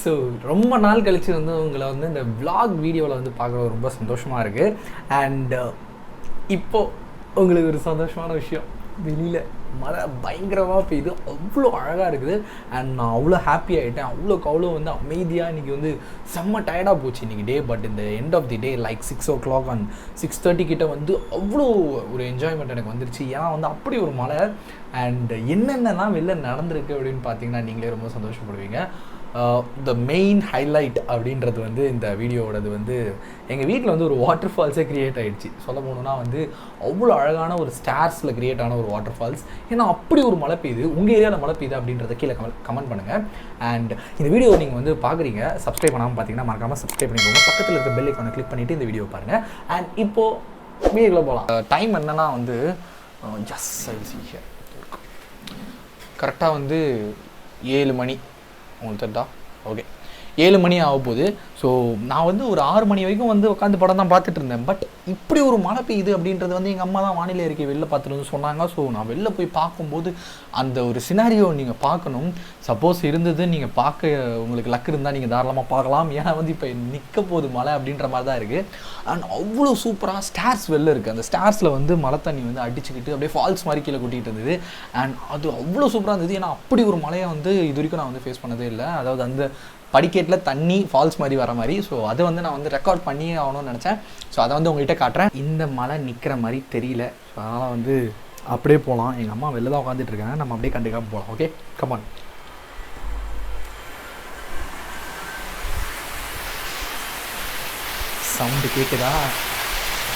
So ரொம்ப நாள் கழித்து வந்து உங்களை வந்து இந்த vlog வீடியோவில் வந்து பார்க்குறது ரொம்ப சந்தோஷமாக இருக்குது. அண்ட் இப்போது உங்களுக்கு ஒரு சந்தோஷமான விஷயம், வெளியில் மழை பயங்கரமாக பெய்யுது, அவ்வளோ அழகாக இருக்குது. அண்ட் நான் அவ்வளோ ஹாப்பி ஆகிட்டேன், அவ்வளோ வந்து அமைதியாக. இன்றைக்கி வந்து செம்ம டயர்டாக போச்சு இன்றைக்கி டே. பட் இந்த end of the day like 6 o'clock and 6:30 கிட்ட வந்து அவ்வளோ ஒரு என்ஜாய்மெண்ட் எனக்கு வந்துருச்சு. ஏன்னா வந்து அப்படி ஒரு மழை. அண்ட் என்னென்னலாம் வெளில நடந்திருக்கு அப்படின்னு பார்த்தீங்கன்னா நீங்களே ரொம்ப சந்தோஷப்படுவீங்க. த மெயின் ஹைலைட் அப்படின்றது வந்து இந்த வீடியோவோடது வந்து எங்கள் வீட்டில் வந்து ஒரு வாட்டர் ஃபால்ஸே க்ரியேட் ஆகிடுச்சு. சொல்ல போகணுன்னா வந்து அவ்வளோ அழகான ஒரு ஸ்டார்ஸில் க்ரியேட் ஆன ஒரு வாட்டர் ஃபால்ஸ். ஏன்னா அப்படி ஒரு மழை பெய்யுது. உங்கள் ஏரியாவில் மழை பெய்யுது அப்படின்றத கீழே கமெண்ட் பண்ணுங்கள். அண்ட் இந்த வீடியோ நீங்கள் வந்து பார்க்குறீங்க, சப்ஸ்கிரைப் பண்ணாமல் பார்த்தீங்கன்னா மறக்காமல் சப்ஸ்கிரைப் பண்ணிக்கோங்க. பக்கத்தில் இருக்க பெல் ஐக்கானை கிளிக் பண்ணிவிட்டு இந்த வீடியோ பாருங்கள். அண்ட் இப்போது வீடியோக்குள்ளே போகலாம். டைம் என்னென்னா வந்து கரெக்டாக வந்து 7 மணி. உங்களுக்கு தெரிதா? ஓகே, 7 மணி ஆக போகுது. ஸோ நான் வந்து ஒரு 6 மணி வரைக்கும் வந்து உட்காந்து படம் தான் பார்த்துட்டு இருந்தேன். பட் இப்படி ஒரு மழை பெய்யுது அப்படின்றது வந்து எங்கள் அம்மா தான் வானிலை அறிக்கை வெளில பார்த்துட்டு வந்து சொன்னாங்க. ஸோ நான் வெளில போய் பார்க்கும்போது அந்த ஒரு சினாரியோ நீங்கள் பார்க்கணும். சப்போஸ் இருந்தது நீங்கள் பார்க்க உங்களுக்கு லக் இருந்தால் நீங்கள் தாராளமாக பார்க்கலாம். ஏன்னா வந்து இப்போ நிற்க போகுது மழை அப்படின்ற மாதிரி தான் இருக்குது. அண்ட் அவ்வளோ சூப்பராக ஸ்டார்ஸ் வெளில இருக்குது. அந்த ஸ்டார்ஸில் வந்து மழை தண்ணி வந்து அடிச்சுக்கிட்டு அப்படியே ஃபால்ஸ் மாதிரி கீழே கொட்டிகிட்டு இருந்தது. அண்ட் அது அவ்வளோ சூப்பராக இருந்தது. ஏன்னா அப்படி ஒரு மழையை வந்து இது வரைக்கும் நான் வந்து ஃபேஸ் பண்ணதே இல்லை. அதாவது அந்த படிக்கேட்டில் தண்ணி ஃபால்ஸ் மாதிரி வர மாதிரி. ஸோ அதை வந்து நான் வந்து ரெக்கார்ட் பண்ணியே ஆகணும்னு நினச்சேன். ஸோ அதை வந்து உங்கள்கிட்ட காட்டுறேன். இந்த மழை நிற்கிற மாதிரி தெரியல. ஸோ அதனால் வந்து அப்படியே போகலாம். எங்கள் அம்மா வெளில தான் உட்காந்துட்டு இருக்காங்க, நம்ம அப்படியே கண்டுக்காமல் போகலாம். Okay, come on. சவுண்டு கேட்குதா?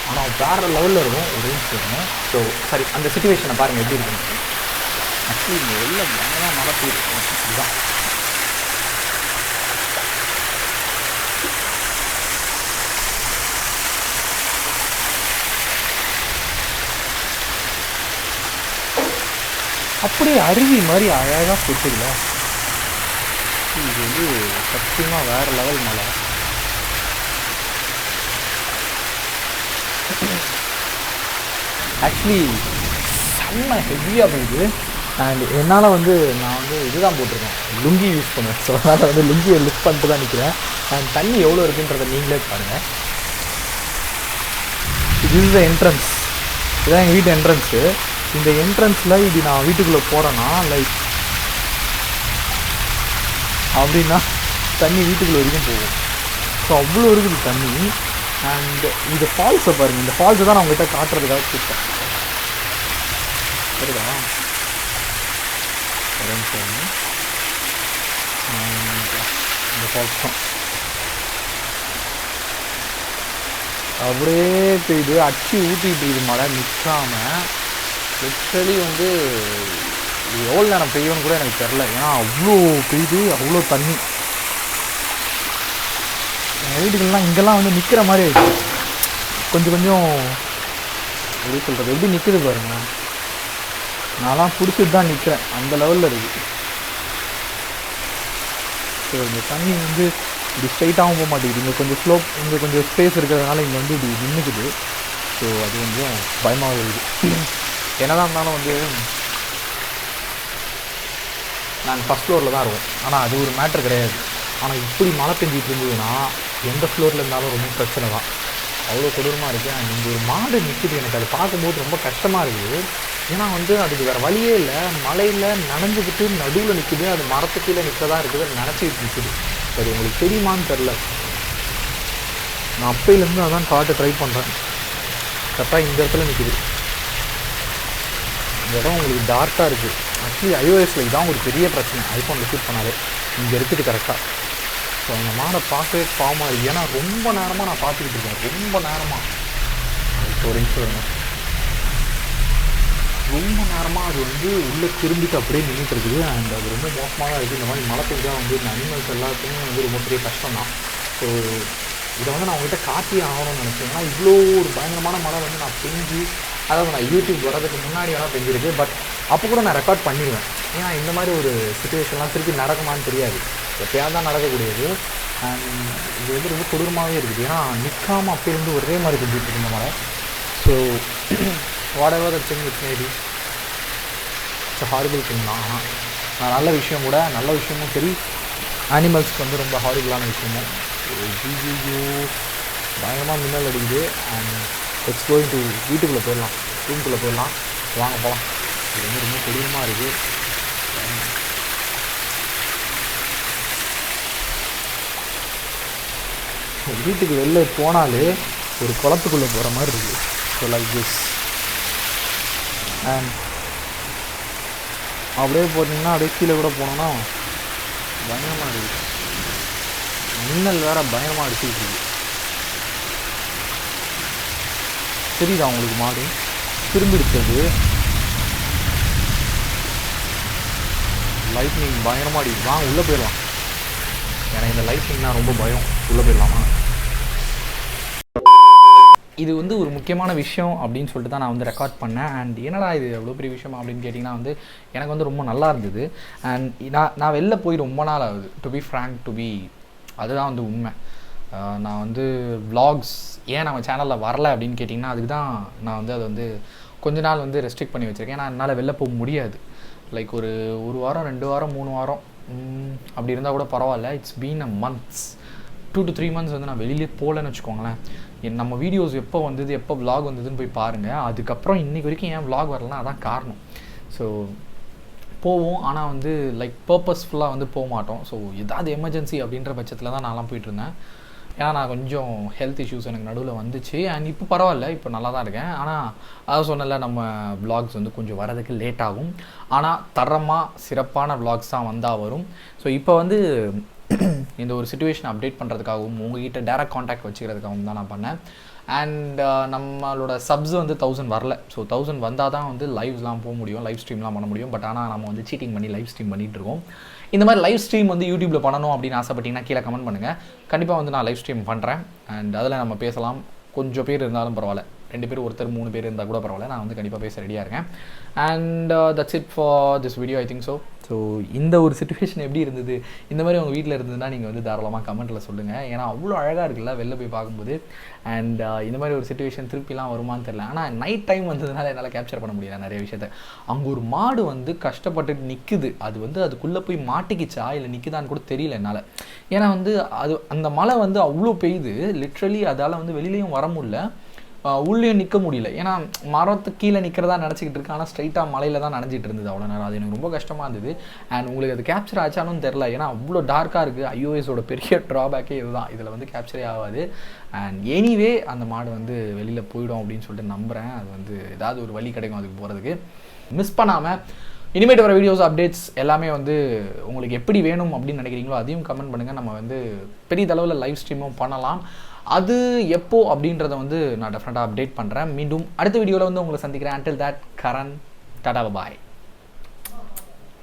ஆனால் வேறு லெவலில் இருக்கும். ஒரு நிமிஷம். ஸோ சரி, அந்த சிச்சுவேஷனை பாருங்கள் எப்படி இருக்குன்னு. ஆக்சுவலி இங்கே வெளில பயங்கரமாக மழை பெய்யும். இதுதான் அப்படியே அருவி மாதிரி அழகாக போட்டுக்கல. இது வந்து சத்தியமாக வேறு லெவல் மழை. ஆக்சுவலி செம்ம ஹெவியாக போகுது. அண்ட் என்னால் வந்து நான் வந்து இதுதான் போட்டிருக்கேன், லுங்கி யூஸ் பண்ணுவேன். ஸோ அதனால் வந்து லுங்கியை லிஃப்ட் பண்ணிட்டு தான் நிற்கிறேன். அண்ட் தண்ணி எவ்வளோ இருக்குன்றதை நீங்களே பாருங்கள். இது இஸ் த என்ட்ரன்ஸ். இதுதான் எங்கள் வீட்டு என்ட்ரன்ஸு. இந்த என்ட்ரன்ஸில் இது நான் வீட்டுக்குள்ளே போகிறேன்னா லைக் அப்படின்னா தண்ணி வீட்டுக்குள்ளே வரைக்கும் போகும். ஸோ அவ்வளோ இருக்குது தண்ணி. அண்ட் இது ஃபால்ஸை பாருங்கள். இந்த ஃபால்ஸை தான் நான் உங்கள்கிட்ட காட்டுறதுக்காக கூப்பிட்டேன். சரிதா? இந்த ஃபால்ஸ் தான் அப்படியே பெய்யுது, அச்சு ஊற்றிட்டு இது மழை நிற்காமல். லிட்ரலி வந்து எவ்வளோ நேரம் பெய்யும்னு கூட எனக்கு தெரில. ஏன்னா அவ்வளோ பெய்யுது, அவ்வளோ தண்ணி. எங்கள் வீட்டுக்கெல்லாம் இங்கெல்லாம் வந்து நிற்கிற மாதிரி ஆயிடுச்சு. கொஞ்சம் எப்படி சொல்கிறது, எப்படி நிற்குது பாருங்க. நான்லாம் பிடிச்சிட்டு தான் நிற்கிறேன், அந்த லெவலில் இருக்குது. ஸோ இந்த தண்ணி வந்து இப்படி ஸ்ட்ரைட்டாகவும் போக மாட்டேங்குது. இங்கே கொஞ்சம் ஸ்லோப், இங்கே கொஞ்சம் ஸ்பேஸ் இருக்கிறதுனால இங்கே வந்து இப்படி நின்றுக்குது. ஸோ அது கொஞ்சம் பயமாக இருக்குது. என்னதான் இருந்தாலும் வந்து நாங்கள் ஃபஸ்ட் ஃப்ளோரில் தான் இருக்கோம். ஆனால் அது ஒரு மேட்ரு கிடையாது. ஆனால் இப்படி மழை பெஞ்சிட்டு இருந்ததுன்னா எந்த ஃப்ளோரில் இருந்தாலும் ரொம்ப பிரச்சனை தான். அவ்வளோ கொடூரமாக இருக்குது. அண்ட் இங்கே ஒரு மாடு நிற்குது. எனக்கு அதை பார்க்கும்போது ரொம்ப கஷ்டமாக இருக்குது. ஏன்னா வந்து அதுக்கு வேறு வழியே இல்லை. மழையில் நனைஞ்சிக்கிட்டு நடுவில் நிற்குது. அது மரத்து கீழே நிற்கதா இருக்குது, அது நினச்சிக்கிட்டு நிற்குது. அது உங்களுக்கு தெரியுமான்னு தெரில. நான் அப்பையிலேருந்து அதான் காட்ட ட்ரை பண்ணுறேன். கரெக்டாக இந்த இடத்துல நிற்குது. இந்த இடம் உங்களுக்கு டார்க்காக இருக்குது. ஆக்சுவலி iOSல இதுதான் ஒரு பெரிய பிரச்சனை. ஐஃபோனில் ஷூட் பண்ணாலே இங்கே இருக்குது கரெக்டாக. ஸோ அந்த மாடை பார்க்கவே பாவமாக இருக்குது. ஏன்னா ரொம்ப நேரமாக நான் பார்த்துக்கிட்டு இருக்கேன். ரொம்ப நேரமாக ஒரு நிமிஷம் வருங்க. ரொம்ப நேரமாக அது வந்து உள்ளே திரும்பிட்டு அப்படியே நின்றுட்டு இருக்குது. அண்ட் அது ரொம்ப மோசமாக தான் இருக்குது. இந்த மாதிரி மழை பெஞ்சால் வந்து இந்த அனிமல்ஸ் எல்லாத்துக்குமே வந்து ரொம்ப பெரிய கஷ்டம் தான். ஸோ இதை வந்து நான் உங்கள்கிட்ட காட்டியே ஆகணும்னு நினச்சேன். ஏன்னா இவ்வளோ ஒரு பயங்கரமான மழை வந்து நான் பெஞ்சு, அதாவது நான் யூடியூப் வரதுக்கு முன்னாடி வேணால் பெஞ்சிருக்கு. பட் அப்போ கூட நான் ரெக்கார்ட் பண்ணிடுவேன். ஏன்னா இந்த மாதிரி ஒரு சுச்சுவேஷன்லாம் திருப்பி நடக்குமான்னு தெரியாது, எப்போயாவது தான் நடக்கக்கூடியது. அண்ட் இது வந்து ரொம்ப கொடூரமாகவே இருக்குது. ஏன்னா நிற்காமல் அப்போலேருந்து ஒரே மாதிரி பெஞ்சிட்டு இருந்த மழை. So what ever thing it's maybe it's horrible thing தான். ஆனால் நல்ல விஷயம் கூட, நல்ல விஷயமும் சரி, அனிமல்ஸ்க்கு வந்து ரொம்ப ஹாரிபிளான விஷயமும். ஐயோ பயங்கரமாக மின்னல் அடிக்குது. அண்ட் லெட்ஸ் கோயிங் டு வீட்டுக்குள்ளே போயிடலாம், ரூம்குள்ளே போயிடலாம். வாங்க போகலாம். இது வந்து ரொம்ப கொடூரமாக இருக்குது. வீட்டுக்கு வெளில போனாலே ஒரு குளத்துக்குள்ளே போகிற மாதிரி இருக்குது. So like this. அண்ட் அப்படியே போட்டிங்கன்னா அப்படியே கீழே கூட போனோன்னா பயங்கரமாக இருக்குது. மின்னல் வேறு பயங்கரமாக அடிச்சுக்கிட்டு இருக்குது. தெரியுதா உங்களுக்கு மாடு திரும்பிடுச்சது? லைட்னிங் பயங்கரமாக அடிக்குது. வாங்க உள்ளே போயிடலாம். எனக்கு இந்த லைட்னிங்னா ரொம்ப பயம். உள்ளே போயிடலாமா? இது வந்து ஒரு முக்கியமான விஷயம் அப்படின்னு சொல்லிட்டு தான் நான் வந்து ரெக்கார்ட் பண்ணேன். அண்ட் என்னடா இது எவ்வளோ பெரிய விஷயம் அப்படின்னு கேட்டிங்கன்னா வந்து எனக்கு வந்து ரொம்ப நல்லா இருந்தது. அண்ட் நான் வெளில போய் ரொம்ப நாள் ஆகுது. டு பி ஃப்ராங்க், அதுதான் வந்து உண்மை. நான் வந்து vlogs ஏன் நம்ம சேனலில் வரல அப்படின்னு கேட்டிங்கன்னா அதுக்கு தான் நான் வந்து அதை வந்து கொஞ்ச நாள் வந்து ரெஸ்ட்ரிக்ட் பண்ணி வச்சுருக்கேன். ஏன்னா என்னால் வெளில போக முடியாது. லைக் ஒரு வாரம் 2 வாரம் 3 வாரம் அப்படி இருந்தால் கூட பரவாயில்ல. It's been a months, 2 to 3 months வந்து நான் வெளியிலே போகலன்னு வச்சுக்கோங்களேன். நம்ம வீடியோஸ் எப்போ வந்தது, எப்போ vlog வந்ததுன்னு போய் பாருங்கள். அதுக்கப்புறம் இன்றைக்கி வரைக்கும் ஏன் vlog வரலன்னா அதான் காரணம். ஸோ போவோம், ஆனால் வந்து லைக் பர்பஸ்ஃபுல்லாக வந்து போக மாட்டோம். ஸோ ஏதாவது எமர்ஜென்சி அப்படின்ற பட்சத்தில் தான் நான்லாம் போயிட்டுருந்தேன். ஏன்னா நான் கொஞ்சம் ஹெல்த் இஷ்யூஸ் எனக்கு நடுவில் வந்துச்சு. அண்ட் இப்போ பரவாயில்ல, இப்போ நல்லா தான் இருக்கேன். ஆனால் அதை சொன்னல, நம்ம vlogs வந்து கொஞ்சம் வரதுக்கு லேட் ஆகும். ஆனால் தரமாக சிறப்பான vlogs தான் வந்தால் வரும். ஸோ இப்போ வந்து இந்த ஒரு சிச்சுவேஷனை அப்டேட் பண்ணுறதுக்காகவும் உங்ககிட்ட டேரக்ட் காண்டாக்ட் வச்சுக்கிறதுக்காகவும் தான் நான் பண்ணேன். அண்ட் நம்மளோட சப்ஸ் வந்து 1000 வரல. ஸோ 1000 வந்தால் தான் வந்து லைவ்ஸ்லாம் போக முடியும், லைவ் ஸ்ட்ரீம்லாம் பண்ண முடியும். பட் ஆனால் நம்ம வந்து சீட்டிங் பண்ணி லைவ் ஸ்ட்ரீம் பண்ணிகிட்ருக்கோம். இந்த மாதிரி லைவ் ஸ்ட்ரீம் வந்து யூடியூப்பில் பண்ணணும் அப்படின்னு ஆசைப்பட்டீங்கன்னா கீழே கமெண்ட் பண்ணுங்கள். கண்டிப்பாக வந்து நான் லைவ் ஸ்ட்ரீம் பண்ணுறேன். அண்ட் அதில் நம்ம பேசலாம். கொஞ்சம் பேர் இருந்தாலும் பரவாயில்ல, 2 பேர், ஒருத்தர் 3 பேர் இருந்தால் கூட பரவாயில்ல. நான் வந்து கண்டிப்பாக பேச ரெடியாக இருக்கேன். And that's it for this video, I think so. So இந்த ஒரு சிச்சுவேஷன் எப்படி இருந்தது, இந்த மாதிரி உங்கள் வீட்டில் இருந்ததுன்னா நீங்கள் வந்து தாராளமாக கமெண்ட்டில் சொல்லுங்கள். ஏன்னா அவ்வளோ அழகாக இருக்குல்ல வெளில போய் பார்க்கும்போது. அண்ட் இந்த மாதிரி ஒரு சிச்சுவேஷன் திருப்பிலாம் வருமானு தெரியல. ஆனால் நைட் டைம் வந்ததுனால என்னால் கேப்சர் பண்ண முடியல நிறைய விஷயத்த. அங்கே ஒரு மாடு வந்து கஷ்டப்பட்டுட்டு நிற்குது. அது வந்து அதுக்குள்ளே போய் மாட்டிக்கிச்சா இல்லை நிற்குதான்னு கூட தெரியல என்னால். ஏன்னா வந்து அது அந்த மழை வந்து அவ்வளோ பெய்யுது, லிட்ரலி அதால் வந்து வெளியிலையும் வர முடியல, உள்ளேயும் நிற்க முடியல. ஏன்னா மரத்துக்கு கீழே நிற்கிறதா நினச்சிக்கிட்டு இருக்கு. ஆனால் ஸ்ட்ரைட்டாக மலையில் தான் நனைஞ்சிட்டு இருந்தது அவ்வளோ நேரம். அது எனக்கு ரொம்ப கஷ்டமாக இருந்தது. அண்ட் உங்களுக்கு அது கேப்சர் ஆச்சாலும் தெரில, ஏன்னா அவ்வளோ டார்க்காக இருக்குது. iOS-ஓட பெரிய ட்ராபேக்கே இதுதான், இதில் வந்து கேப்சரே ஆகாது. அண்ட் எனிவே அந்த மாடு வந்து வெளியில் போயிடும் அப்படின்னு சொல்லிட்டு நம்புகிறேன். அது வந்து ஏதாவது ஒரு வழி கிடைக்கும் அதுக்கு போகிறதுக்கு. மிஸ் பண்ணாமல் இனிமேட்டு வர வீடியோஸ், அப்டேட்ஸ் எல்லாமே வந்து உங்களுக்கு எப்படி வேணும் அப்படின்னு நினைக்கிறீங்களோ அதையும் கமெண்ட் பண்ணுங்கள். நம்ம வந்து பெரிய அளவில் லைவ் ஸ்ட்ரீமும் பண்ணலாம். அது எப்போ அப்படின்றத வந்து நான் டெஃபினட்டாக அப்டேட் பண்ணுறேன். மீண்டும் அடுத்த வீடியோவில் வந்து உங்களை சந்திக்கிறேன். until that, Karan, Tata, bye.